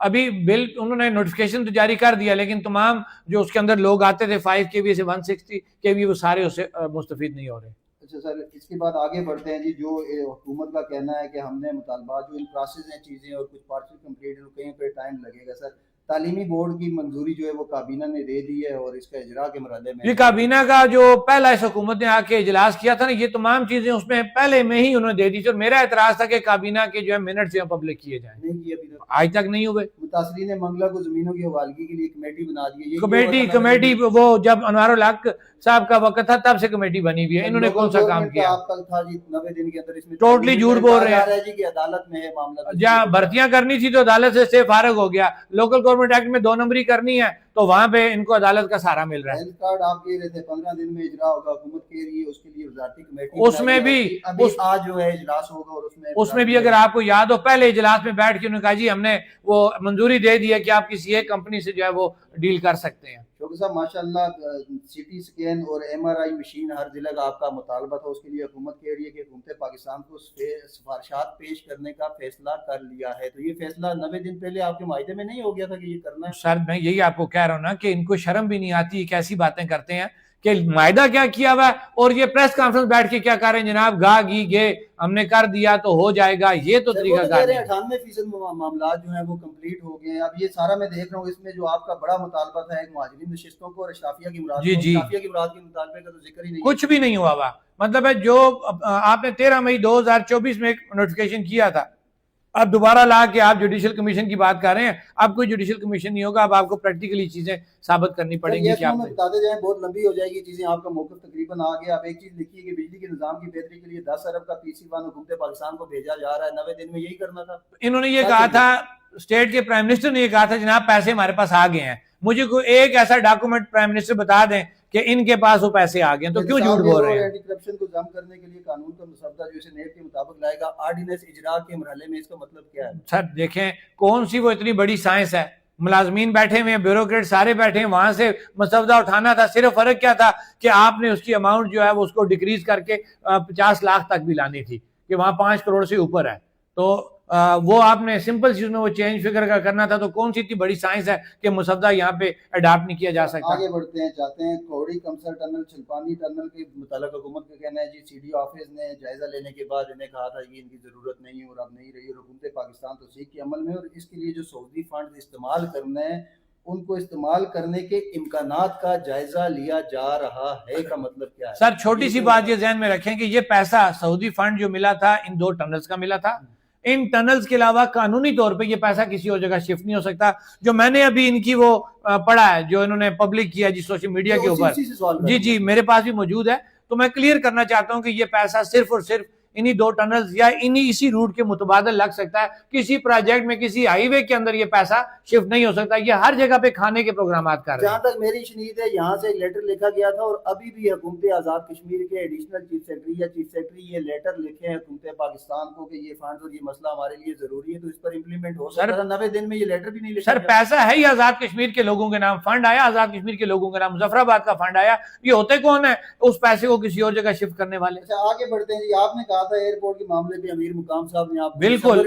ابھی بل انہوں نے نوٹیفکیشن تو جاری کر دیا لیکن تمام جو اس کے اندر لوگ آتے تھے 5 kVA سے 160 kVA وہ سارے اس سے مستفید نہیں ہو رہے. اچھا سر، اس کے بعد آگے بڑھتے ہیں جی. جو حکومت کا کہنا ہے کہ ہم نے مطالبات جو ان پروسیس ہیں چیزیں اور کچھ پارشل کمپلیٹ ہیں کہیں پہ ٹائم لگے گا. سر تعلیمی بورڈ کی منظوری جو ہے وہ کابینہ نے دے دی ہے اور اس کا اجرا کے مرحلے میں یہ کابینہ کا جو پہلا اس حکومت نے آ کے اجلاس کیا تھا نا یہ تمام چیزیں اس میں پہلے میں ہی انہوں نے دے دی تھی اور میرا اعتراض تھا کہ کابینہ کے جو ہے منٹ جو ہے پبلک کیے جائیں. نہیں کیے ابھی تک، آج تک نہیں ہوئے. متاثرین منگلہ کو زمینوں کی حوالگی کے لیے کمیٹی بنا دی ہے. کمیٹی وہ جب انوار الحق صاحب کا وقت تھا تب سے کمیٹی بنی ہوئی ہے. انہوں نے کون سا کام کیا؟ آپ کل تھا جی 90 دن کے اندر اس میں ٹوٹلی جھوٹ بول رہے ہیں جی کہ عدالت میں ہے معاملہ. جہاں بھرتیاں کرنی تھی تو عدالت سے فارغ ہو گیا. لوکل گورنمنٹ ایکٹ میں 2 نمبری کرنی ہے تو وہاں پہ ان کو عدالت کا سہارا مل رہا ہے. ہیلتھ کارڈ آپ کہہ رہے تھے 15 دن میں اجرا ہوگا، حکومت کہہ رہی ہے اس کے لیے وزارتی کمیٹی اس میں بھی آج جو ہے اجلاس ہوگا اور اس میں بھی اگر آپ کو یاد ہو پہلے اجلاس میں بیٹھ کے انہوں نے کہا جی ہم نے وہ منظوری دے دی ہے کہ آپ کسی ایک کمپنی سے جو ہے وہ ڈیل کر سکتے ہیں. شوقی صاحب ماشاءاللہ سی ٹی اسکین اور ایم آر آئی مشین ہر ضلع کا آپ کا مطالبہ تھا، اس کے لیے حکومت کہہ رہی ہے کہ حکومت پاکستان کو سفارشات پیش کرنے کا فیصلہ کر لیا ہے. تو یہ فیصلہ 90 دن پہلے آپ کے معاہدے میں نہیں ہو گیا تھا کہ یہ کرنا ہے؟ سر میں یہی آپ کو کہہ رہا ہوں نا کہ ان کو شرم بھی نہیں آتی، یہ کیسی باتیں کرتے ہیں کہ معاہدہ کیا کیا ہوا ہے اور یہ پریس کانفرنس بیٹھ کے کیا کر رہے ہیں جناب گا گی گے ہم نے کر دیا تو ہو جائے گا. یہ تو طریقہ کار ہے. 98% معاملات جو ہیں وہ کمپلیٹ ہو گئے ہیں. اب یہ سارا میں دیکھ رہا ہوں اس میں جو آپ کا بڑا مطالبہ تھا ایک مہاجرین نشستوں کو اور اشرافیہ کی مراد اشرافیہ کی مراد کے مطالبے کا تو ذکر ہی نہیں، کچھ بھی نہیں ہوا ہوا. مطلب ہے جو آپ نے 13 مئی 2024 میں ایک نوٹیفکیشن کیا تھا اب دوبارہ لا کے آپ جوڈیشل کمیشن کی بات کر رہے ہیں. اب کوئی جوڈیشل کمیشن نہیں ہوگا، اب آپ کو پریکٹیکلی چیزیں ثابت کرنی پڑیں گی. کیا بتاتے جائیں بہت لمبی ہو جائے گی چیزیں، آپ کا موقف تقریباً آ گیا. اب ایک چیز لکھی ہے کہ بجلی کے نظام کی بہتری کے لیے 10 ارب کا PC1 حکومت پاکستان کو بھیجا جا رہا ہے. 90 دن میں یہی کرنا تھا. انہوں نے یہ کہا تھا، اسٹیٹ کے پرائم منسٹر نے یہ کہا تھا جناب پیسے ہمارے پاس آ گئے ہیں. مجھے کوئی ایک ایسا ڈاکومنٹ پرائم منسٹر بتا دیں کہ ان کے پاس وہ پیسے آ گئے ہیں تو کیوں جھوٹ بول رہے ہیں؟ اینٹی کرپشن کو ضم کرنے کے لیے قانون کا مسودہ جو اسے نیب کے مطابق لائے گا آرڈیننس اجرا کے مرحلے میں، اس کا مطلب کیا ہے؟ سر دیکھیں کون سی وہ اتنی بڑی سائنس ہے، ملازمین بیٹھے ہوئے ہیں، بیوروکریٹ سارے بیٹھے ہیں، وہاں سے مسودہ اٹھانا تھا. صرف فرق کیا تھا کہ آپ نے اس کی اماؤنٹ جو ہے وہ اس کو ڈیکریز کر کے 50 لاکھ تک بھی لانی تھی کہ وہاں 5 کروڑ سے اوپر ہے. تو وہ آپ نے سمپل چیز میں وہ چینج فگر کا کرنا تھا. تو کون سی اتنی بڑی سائنس ہے کہ مسودہ یہاں پہ اڈاپٹ نہیں کیا جا سکتا؟ آگے بڑھتے ہیں، چاہتے ہیں کوڑی کمسر ٹنل چھلپانی ٹنل کے متعلق حکومت کا کہنا ہے جی CDO آفس نے جائزہ لینے کے بعد انہیں کہا تھا کہ ان کی ضرورت نہیں ہے اور اب نہیں رہی، اور حکومت پاکستان توثیق کے عمل میں اور اس کے لیے جو سعودی فنڈ استعمال کرنا ہے ان کو استعمال کرنے کے امکانات کا جائزہ لیا جا رہا ہے. کا مطلب کیا ہے؟ سر چھوٹی سی بات یہ ذہن میں رکھیں کہ یہ پیسہ سعودی فنڈ جو ملا تھا ان 2 ٹنلز کا ملا تھا. ان ٹنلز کے علاوہ قانونی طور پہ یہ پیسہ کسی اور جگہ شفٹ نہیں ہو سکتا. جو میں نے ابھی ان کی وہ پڑھا ہے جو انہوں نے پبلک کیا جی سوشل میڈیا کے اوپر، جی میرے پاس بھی موجود ہے، تو میں کلیئر کرنا چاہتا ہوں کہ یہ پیسہ صرف اور صرف انہی 2 ٹنلز یا اسی روٹ کے متبادل لگ سکتا ہے. کسی پروجیکٹ میں کسی ہائی وے کے اندر یہ پیسہ شفٹ نہیں ہو سکتا. یہ ہر جگہ پہ کھانے کے پروگرامات کر رہے ہیں. جہاں تک میری شنید ہے یہاں سے ایک لیٹر لکھا گیا تھا اور ابھی بھی حکومت آزاد کشمیر کے ایڈیشنل چیف سیکرٹری یا چیف سیکرٹری یہ لیٹر لکھے ہیں حکومت پاکستان کو کہ یہ فنڈ اور یہ مسئلہ ہمارے لیے ضروری ہے تو اس پر امپلیمنٹ ہو سکتا ہے. 90 دن میں یہ لیٹر بھی نہیں لکھا. سر پیسہ ہے ہی آزاد کشمیر کے لوگوں کے نام، فنڈ آیا آزاد کشمیر کے لوگوں کے نام، مظفر آباد کا فنڈ آیا. یہ ہوتے کون ہیں اس پیسے کو کسی اور جگہ شفٹ کرنے والے؟ اچھا آگے بڑھتے ہیں جی. آپ نے کہا تھا ایئرپورٹ کے معاملے پہ امیر مقام صاحب نے آپ بالکل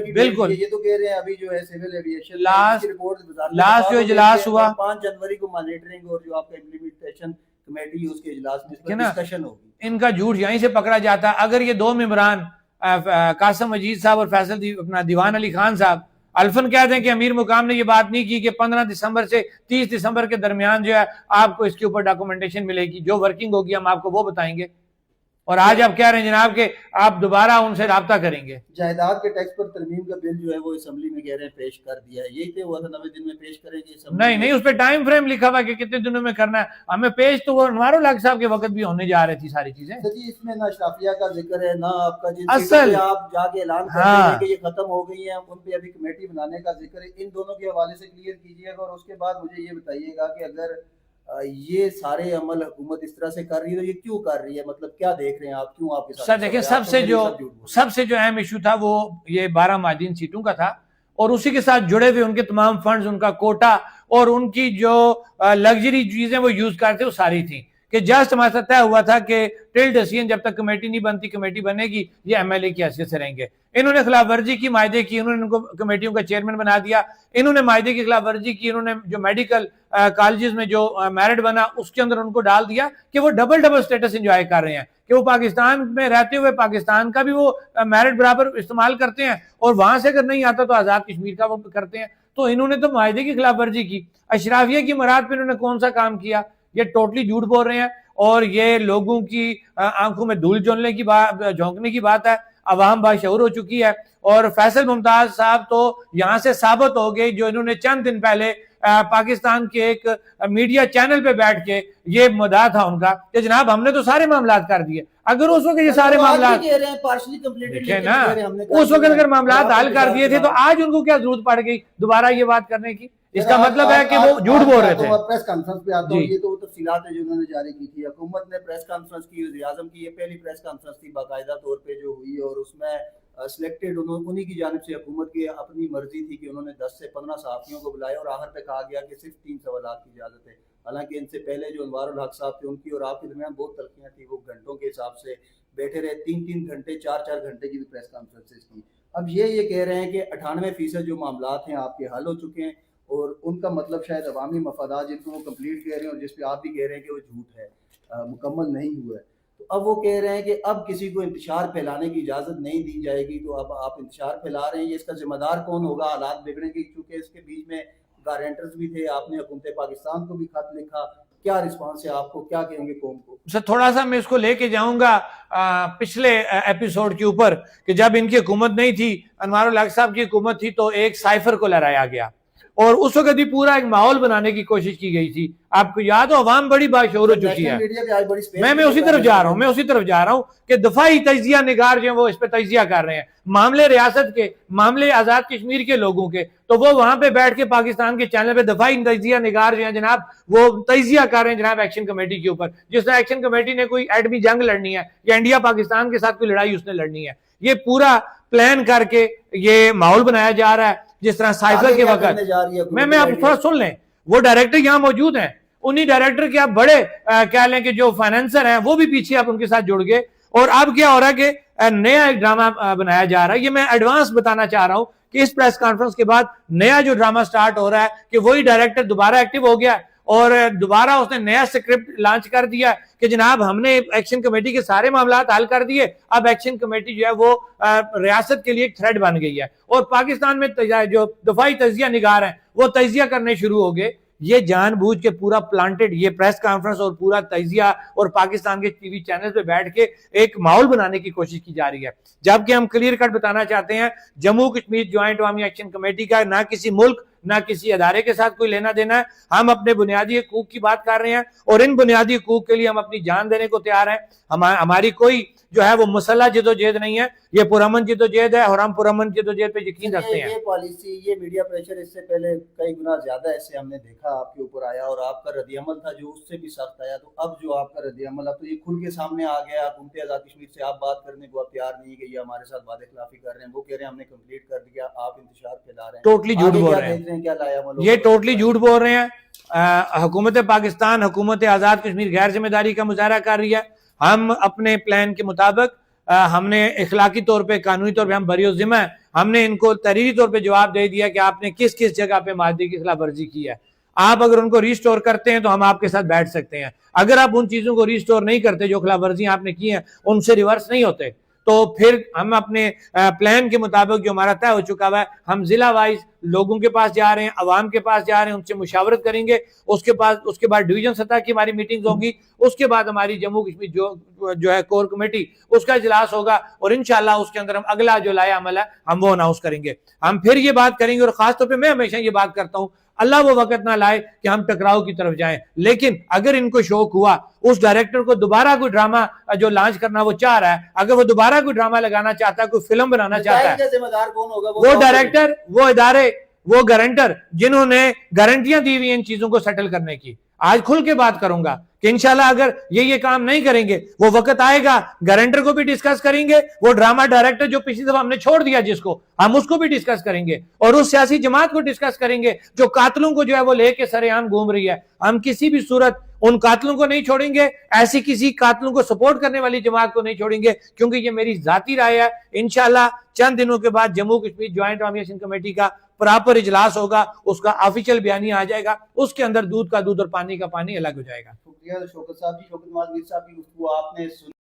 یہ تو کہہ رہے ہیں ابھی جو ہے سول ایویشن لاسٹ جو اجلاس ہوا 5 جنوری کو مانیٹرنگ اور جو آپ کا امپلیمنٹیشن کمیٹی اس کے اجلاس میں اس پر ڈسکشن ہوگی. ان کا جھوٹ یہیں سے پکڑا جاتا. اگر یہ 2 ممبران قاسم مجید صاحب اور فیصل اپنا دیوان علی خان صاحب الفن کہہ دیں کہ امیر مقام نے یہ بات نہیں کی کہ 15 دسمبر سے 30 دسمبر کے درمیان جو ہے آپ کو اس کے اوپر ڈاکومنٹیشن ملے گی، جو ورکنگ ہوگی ہم آپ کو وہ بتائیں گے. اور آج آپ کہہ رہے ہیں جناب کہ آپ دوبارہ ان سے رابطہ کریں گے. جائیداد کے ٹیکس پر ترمیم کا بل جو ہے وہ اسمبلی میں کہہ رہے ہیں پیش کر دیا ہے. یہی طے ہوا تھا 90 دن میں پیش کریں گے. نہیں اس پہ ٹائم فریم لکھا ہوا کہ کتنے دنوں میں کرنا ہے. ہمیں پیش تو وہ انوار الحق صاحب کے وقت بھی ہونے جا رہی تھی ساری چیزیں. جی اس میں نہ اشرافیہ کا ذکر ہے نہ آپ کا اصل آپ جا کے اعلان کر رہے ہیں کہ یہ ختم ہو گئی ہیں، ان پہ ابھی کمیٹی بنانے کا ذکر ہے. ان دونوں کے حوالے سے کلیئر کیجیے گا اور اس کے بعد مجھے یہ بتائیے گا کہ اگر یہ سارے عمل حکومت اس طرح سے کر رہی ہے تو یہ کیوں کر رہی ہے؟ مطلب کیا دیکھ رہے ہیں آپ؟ کیوں آپ کے ساتھ؟ سر دیکھیں سب سے جو اہم ایشو تھا وہ یہ 12 مہاجرین سیٹوں کا تھا اور اسی کے ساتھ جڑے ہوئے ان کے تمام فنڈز، ان کا کوٹا اور ان کی جو لگژری چیزیں وہ یوز کرتے وہ ساری تھیں. کہ جسٹ ہمارے ساتھ طے ہوا تھا کہ ٹل ڈیسیجن جب تک کمیٹی نہیں بنتی کمیٹی بنے گی یہ ایم ایل اے کی حیثیت سے رہیں گے. انہوں نے خلاف ورزی کی معاہدے کی, انہوں نے ان کو کمیٹیوں کا چیئرمین بنا دیا, انہوں نے معاہدے کی خلاف ورزی کی, انہوں نے جو میڈیکل کالجز میں جو میرٹ بنا اس کے اندر ان کو ڈال دیا کہ وہ ڈبل سٹیٹس انجوائے کر رہے ہیں, کہ وہ پاکستان میں رہتے ہوئے پاکستان کا بھی وہ میرٹ برابر استعمال کرتے ہیں اور وہاں سے اگر نہیں آتا تو آزاد کشمیر کا وہ کرتے ہیں. تو انہوں نے تو معاہدے کی خلاف ورزی کی. اشرافیہ کی مراد پہ انہوں نے کون سا کام کیا؟ یہ ٹوٹلی جھوٹ بول رہے ہیں اور یہ لوگوں کی آنکھوں میں دھول جھونکنے کی بات ہے. عوام باشعور ہو چکی ہے اور فیصل ممتاز صاحب تو یہاں سے ثابت ہو گئے, جو انہوں نے چند دن پہلے پاکستان کے ایک میڈیا چینل پہ بیٹھ کے یہ مدعا تھا ان کا کہ جناب ہم نے تو سارے معاملات کر دیے. اگر اس وقت یہ سارے معاملات دیکھیں نا, اس وقت اگر معاملات حل کر دیے تھے تو آج ان کو کیا ضرورت پڑ گئی دوبارہ یہ بات کرنے کی؟ اس کا مطلب ہے کہ وہ جھوٹ بول رہے تھے. پریس کانفرنس پہ آتا ہوں, یہ تو وہ تفصیلات ہیں جو انہوں نے جاری کی تھی. حکومت نے پریس کانفرنس کی, وزیر اعظم کی یہ پہلی پریس کانفرنس تھی باقاعدہ طور پہ جو ہوئی, اور اس میں سلیکٹڈ انہیں کی جانب سے حکومت کی اپنی مرضی تھی کہ انہوں نے 10 سے 15 صحافیوں کو بلائے اور آخر پہ کہا گیا کہ صرف 3 سوالات کی اجازت ہے. حالانکہ ان سے پہلے جو انوار الحق صاحب تھے ان کی اور آپ کے درمیان بہت تلخیاں تھیں, وہ گھنٹوں کے حساب سے بیٹھے رہے, 3 گھنٹے 4 گھنٹے کی بھی پریس کانفرنسز کی. اب یہ کہہ رہے ہیں کہ 98% جو معاملات ہیں آپ کے حل ہو چکے ہیں, اور ان کا مطلب شاید عوامی مفادات جن کو وہ کمپلیٹ کہہ رہے ہیں اور جس پہ آپ بھی کہہ رہے ہیں کہ وہ جھوٹ ہے, مکمل نہیں ہوا ہے. تو اب وہ کہہ رہے ہیں کہ اب کسی کو انتشار پھیلانے کی اجازت نہیں دی جائے گی. تو اب آپ انتشار پھیلا رہے ہیں, یہ اس کا ذمہ دار کون ہوگا حالات بگڑنے کی؟ کیونکہ اس کے بیچ میں گارنٹرز بھی تھے, آپ نے حکومت پاکستان کو بھی خط لکھا. کیا رسپانس ہے آپ کو, کیا کہیں گے قوم کو؟ سر تھوڑا سا میں اس کو لے کے جاؤں گا پچھلے ایپیسوڈ کے اوپر کہ جب ان کی حکومت نہیں تھی, انوار الحق صاحب کی حکومت تھی, تو ایک سائفر کو لہرایا گیا اور اس وقت بھی پورا ایک ماحول بنانے کی کوشش کی گئی تھی. آپ کو یاد ہو عوام بڑی باشعور ہو چکی ہے. میں اسی طرف جا رہا ہوں کہ دفاعی تجزیہ نگار جو ہیں وہ اس پہ تجزیہ کر رہے ہیں معاملے ریاست کے, معاملے آزاد کشمیر کے لوگوں کے, تو وہ وہاں پہ بیٹھ کے پاکستان کے چینل پہ دفاعی تجزیہ نگار جو ہیں جناب وہ تجزیہ کر رہے ہیں جناب ایکشن کمیٹی کے اوپر. جس طرح ایکشن کمیٹی نے کوئی ایٹمی جنگ لڑنی ہے یا انڈیا پاکستان کے ساتھ کوئی لڑائی اس نے لڑنی ہے, یہ پورا پلان کر کے یہ ماحول بنایا جا رہا ہے. جس طرح سائفر کے وقت میں آپ تھوڑا سن لیں, وہ ڈائریکٹر یہاں موجود ہیں, انہی ڈائریکٹر کے آپ بڑے کہہ لیں کہ جو فائنینسر ہیں وہ بھی پیچھے آپ ان کے ساتھ جڑ گئے. اور اب کیا ہو رہا ہے کہ نیا ایک ڈرامہ بنایا جا رہا ہے. یہ میں ایڈوانس بتانا چاہ رہا ہوں کہ اس پریس کانفرنس کے بعد نیا جو ڈرامہ سٹارٹ ہو رہا ہے کہ وہی ڈائریکٹر دوبارہ ایکٹیو ہو گیا اور دوبارہ اس نے نیا سکرپٹ لانچ کر دیا کہ جناب ہم نے ایکشن کمیٹی کے سارے معاملات حل کر دیے, اب ایکشن کمیٹی جو ہے وہ ریاست کے لیے ایک تھریٹ بن گئی ہے. اور پاکستان میں جو دفاعی تجزیہ نگار ہیں وہ تجزیہ کرنے شروع ہو گئے. یہ جان بوجھ کے پورا پلانٹڈ یہ پریس کانفرنس اور پورا تجزیہ اور پاکستان کے ٹی وی چینل پہ بیٹھ کے ایک ماحول بنانے کی کوشش کی جا رہی ہے. جبکہ ہم کلیئر کٹ بتانا چاہتے ہیں جموں کشمیر جوائنٹ عوامی ایکشن کمیٹی کا نہ کسی ملک نہ کسی ادارے کے ساتھ کوئی لینا دینا ہے. ہم اپنے بنیادی حقوق کی بات کر رہے ہیں اور ان بنیادی حقوق کے لیے ہم اپنی جان دینے کو تیار ہیں. ہماری کوئی جو ہے وہ مسلح جدوجہد نہیں ہے, یہ پرامن جدوجہد ہے اور ہم پرامن جدوجہد پہ یقین رکھتے ہیں. یہ پالیسی, یہ میڈیا پریشر اس سے پہلے کئی گنا زیادہ ایسے ہم نے دیکھا آپ کے اوپر آیا اور آپ کا رد عمل تھا جو اس سے بھی سخت آیا. تو اب جو آپ کا رد عمل اب تو یہ کھل کے سامنے آ گیا. حکومت آزاد کشمیر سے آپ بات کرنے کو آپ تیار نہیں کہ یہ ہمارے ساتھ وعدے خلافی کر رہے ہیں, وہ کہہ رہے ہیں ہم نے کمپلیٹ کر دیا, آپ انتشار پھیلا رہے ہیں. ٹوٹلی جھوٹ بول رہے ہیں, کیا لایا عمل, یہ ٹوٹلی جھوٹ بول رہے ہیں. حکومت پاکستان حکومت آزاد کشمیر غیر ذمہ داری کا مظاہرہ کر رہی ہے. ہم اپنے پلان کے مطابق ہم نے اخلاقی طور پہ قانونی طور پہ ہم بری و ذمہ ہیں. ہم نے ان کو تحریری طور پہ جواب دے دیا کہ آپ نے کس کس جگہ پہ معاہدے کی خلاف ورزی کی ہے. آپ اگر ان کو ریسٹور کرتے ہیں تو ہم آپ کے ساتھ بیٹھ سکتے ہیں. اگر آپ ان چیزوں کو ریسٹور نہیں کرتے جو خلاف ورزیاں آپ نے کی ہیں ان سے ریورس نہیں ہوتے تو پھر ہم اپنے پلان کے مطابق جو ہمارا طے ہو چکا ہوا ہے ہم ضلع وائز لوگوں کے پاس جا رہے ہیں, عوام کے پاس جا رہے ہیں, ان سے مشاورت کریں گے. اس کے بعد ڈویژن سطح کی ہماری میٹنگز ہوں گی. اس کے بعد ہماری جموں کشمیر جو ہے کور کمیٹی اس کا اجلاس ہوگا اور انشاءاللہ اس کے اندر ہم اگلا جو لایا عمل ہے ہم وہ اناؤنس کریں گے. ہم پھر یہ بات کریں گے اور خاص طور پہ میں ہمیشہ یہ بات کرتا ہوں اللہ وہ وقت نہ لائے کہ ہم ٹکراؤ کی طرف جائیں. لیکن اگر ان کو شوق ہوا اس ڈائریکٹر کو دوبارہ کوئی ڈرامہ جو لانچ کرنا وہ چاہ رہا ہے, اگر وہ دوبارہ کوئی ڈرامہ لگانا چاہتا ہے, کوئی فلم بنانا چاہتا ہے, ذمہ دار کون ہوگا؟ وہ ڈائریکٹر, وہ ادارے, وہ گارنٹر جنہوں نے گارنٹیاں دی ہوئی ہیں ان چیزوں کو سیٹل کرنے کی. آج کھل کے بات کروں گا کہ انشاءاللہ اگر یہ کام نہیں کریں گے وہ وقت آئے گا گارنٹر کو بھی ڈسکس کریں گے, وہ ڈرامہ ڈائریکٹر جو پچھلی دفعہ ہم نے چھوڑ دیا جس کو ہم اس کو بھی ڈسکس کریں گے اور اس سیاسی جماعت کو ڈسکس کریں گے جو قاتلوں کو جو ہے وہ لے کے سر عام گھوم رہی ہے. ہم کسی بھی صورت ان قاتلوں کو نہیں چھوڑیں گے, ایسی کسی قاتلوں کو سپورٹ کرنے والی جماعت کو نہیں چھوڑیں گے, کیونکہ یہ میری ذاتی رائے ہے. انشاءاللہ چند دنوں کے بعد جموں کشمیر جوائنٹ عوامی ایکشن کمیٹی کا پراپر اجلاس ہوگا, اس کا آفیشیل بیانیہ آ جائے گا, اس کے اندر دودھ کا دودھ اور پانی کا پانی الگ ہو جائے گا. شکریہ شوکت صاحب جی. شوکت نواز میر صاحب کی گفتگو آپ نے